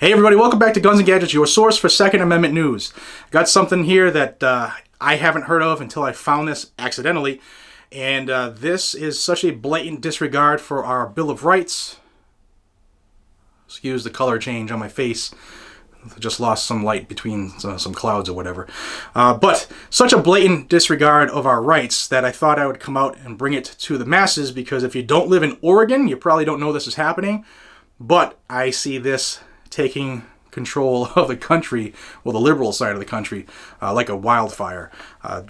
Hey everybody, welcome back to Guns and Gadgets, your source for Second Amendment news. Got something here that I haven't heard of until I found this accidentally, and this is such a blatant disregard for our Bill of Rights. Excuse the color change on my face. I just lost some light between some clouds or whatever. But such a blatant disregard of our rights that I thought I would come out and bring it to the masses, because if you don't live in Oregon, you probably don't know this is happening. But I see this taking control of the country, well, the liberal side of the country, like a wildfire.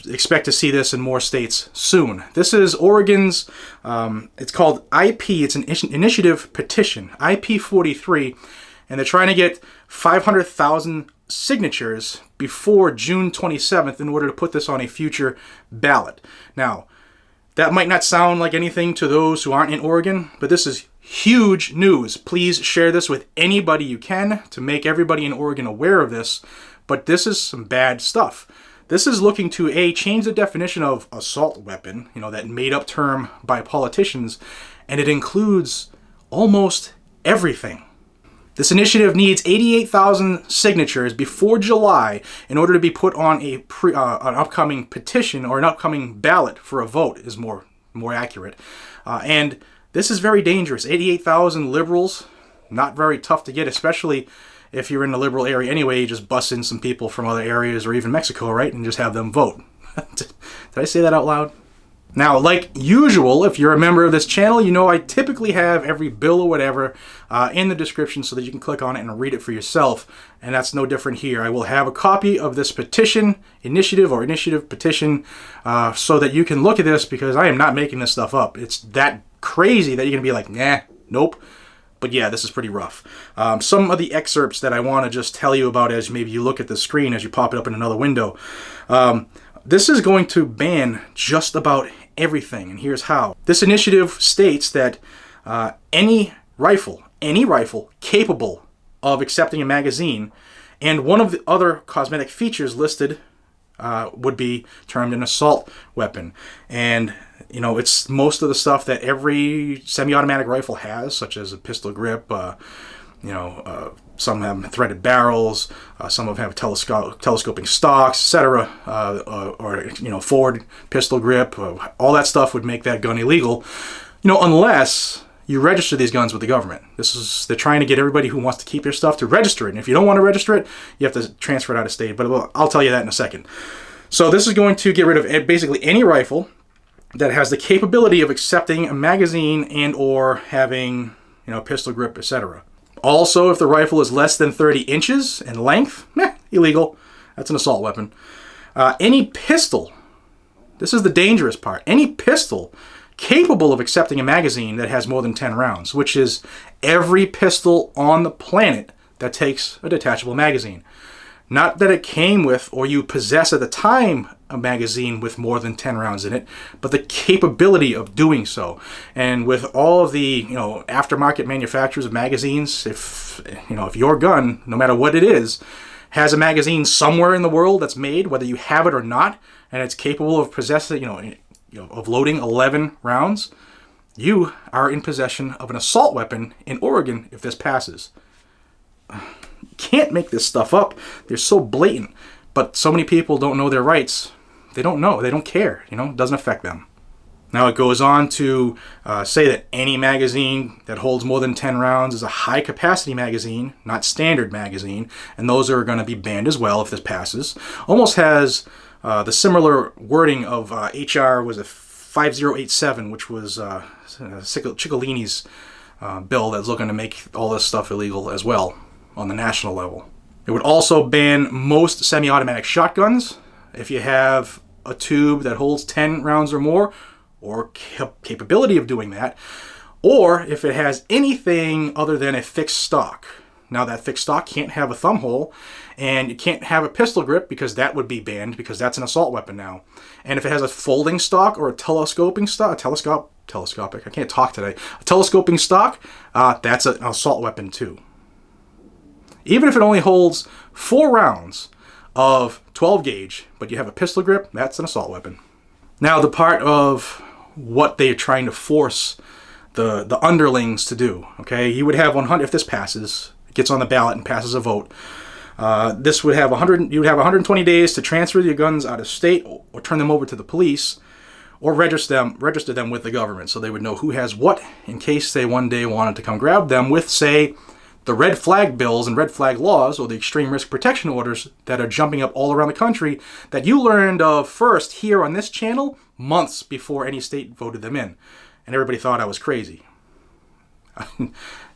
Expect to see this in more states soon. This is Oregon's, it's called IP, it's an initiative petition, IP 43, and they're trying to get 500,000 signatures before June 27th in order to put this on a future ballot. Now, that might not sound like anything to those who aren't in Oregon, but this is huge news. Please share this with anybody you can to make everybody in Oregon aware of this. But this is some bad stuff. This is looking to change the definition of assault weapon, that made up term by politicians, and it includes almost everything. This initiative needs 88,000 signatures before July in order to be put on an upcoming petition, or an upcoming ballot for a vote is more accurate. And this is very dangerous. 88,000 liberals, not very tough to get, especially if you're in the liberal area anyway. You just bust in some people from other areas or even Mexico, right, and just have them vote. Did I say that out loud? Now, like usual, if you're a member of this channel, you know I typically have every bill or whatever in the description so that you can click on it and read it for yourself. And that's no different here. I will have a copy of this petition, initiative petition, so that you can look at this, because I am not making this stuff up. It's that crazy that you're going to be like, nah, nope. But yeah, this is pretty rough. Some of the excerpts that I want to just tell you about as maybe you look at the screen as you pop it up in another window. This is going to ban just about everything, and here's how. This initiative states that any rifle capable of accepting a magazine, and one of the other cosmetic features listed would be termed an assault weapon. And it's most of the stuff that every semi-automatic rifle has, such as a pistol grip, some have threaded barrels, some of them have telescoping stocks, etc., or forward pistol grip. All that stuff would make that gun illegal, unless you register these guns with the government. They're trying to get everybody who wants to keep their stuff to register it. And if you don't want to register it, you have to transfer it out of state. But I'll tell you that in a second. So this is going to get rid of basically any rifle that has the capability of accepting a magazine and or having, pistol grip, etc. Also, if the rifle is less than 30 inches in length, illegal. That's an assault weapon. Any pistol, this is the dangerous part, any pistol capable of accepting a magazine that has more than 10 rounds, which is every pistol on the planet that takes a detachable magazine. Not that it came with, or you possess at the time, a magazine with more than 10 rounds in it, but the capability of doing so. And with all of the, aftermarket manufacturers of magazines, if your gun, no matter what it is, has a magazine somewhere in the world that's made, whether you have it or not, and it's capable of possessing, of loading 11 rounds, you are in possession of an assault weapon in Oregon if this passes. Can't make this stuff up. They're so blatant. But so many people don't know their rights. They don't know. They don't care. It doesn't affect them. Now it goes on to say that any magazine that holds more than 10 rounds is a high capacity magazine, not standard magazine, and those are going to be banned as well if this passes. Almost has the wording of HR was a 5087, which was Ciccolini's bill that's looking to make all this stuff illegal as well on the national level. It would also ban most semi-automatic shotguns if you have a tube that holds 10 rounds or more, or capability of doing that, or if it has anything other than a fixed stock. Now that fixed stock can't have a thumb hole, and it can't have a pistol grip, because that would be banned, because that's an assault weapon now. And if it has a folding stock or a telescoping stock, telescopic, I can't talk today, a telescoping stock, that's an assault weapon too. Even if it only holds 4 rounds of 12 gauge, but you have a pistol grip, that's an assault weapon. Now the part of what they're trying to force the underlings to do, okay? You would have 100, if this passes, gets on the ballot and passes a vote, this would have you'd have 120 days to transfer your guns out of state or turn them over to the police or register them with the government so they would know who has what in case they one day wanted to come grab them with, say, the red flag bills and red flag laws or the extreme risk protection orders that are jumping up all around the country that you learned of first here on this channel months before any state voted them in. And everybody thought I was crazy.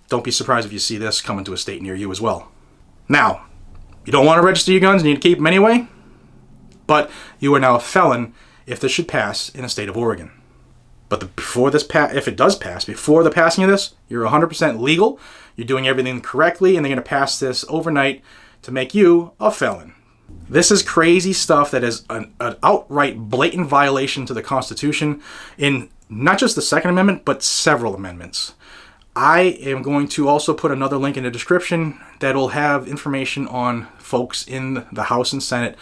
Don't be surprised if you see this coming to a state near you as well. Now, you don't want to register your guns, you need to keep them anyway, but you are now a felon if this should pass in the state of Oregon. But if it does pass, before the passing of this, you're 100% legal, you're doing everything correctly, and they're going to pass this overnight to make you a felon. This is crazy stuff that is an outright blatant violation to the Constitution in not just the Second Amendment, but several amendments. I am going to also put another link in the description that will have information on folks in the House and Senate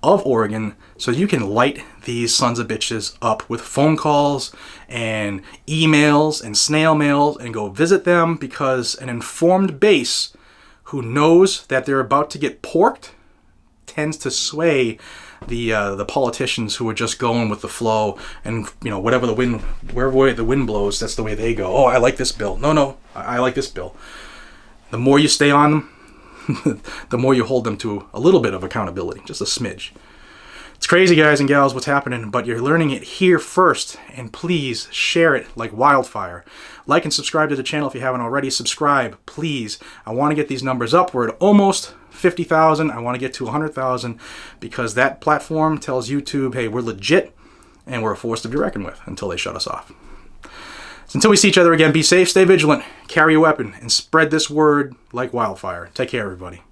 of Oregon so you can light these sons of bitches up with phone calls and emails and snail mails and go visit them, because an informed base who knows that they're about to get porked tends to sway the politicians who are just going with the flow, and wherever the wind blows, that's the way they go. Oh, I like this bill. No, I like this bill. The more you stay on them, the more you hold them to a little bit of accountability, just a smidge. It's crazy, guys and gals, what's happening, but you're learning it here first, and please share it like wildfire. Like and subscribe to the channel if you haven't already. Subscribe, please. I want to get these numbers up. We're at almost 50,000. I want to get to 100,000 because that platform tells YouTube, hey, we're legit and we're a force to be reckoned with until they shut us off. So until we see each other again, be safe, stay vigilant, carry a weapon, and spread this word like wildfire. Take care, everybody.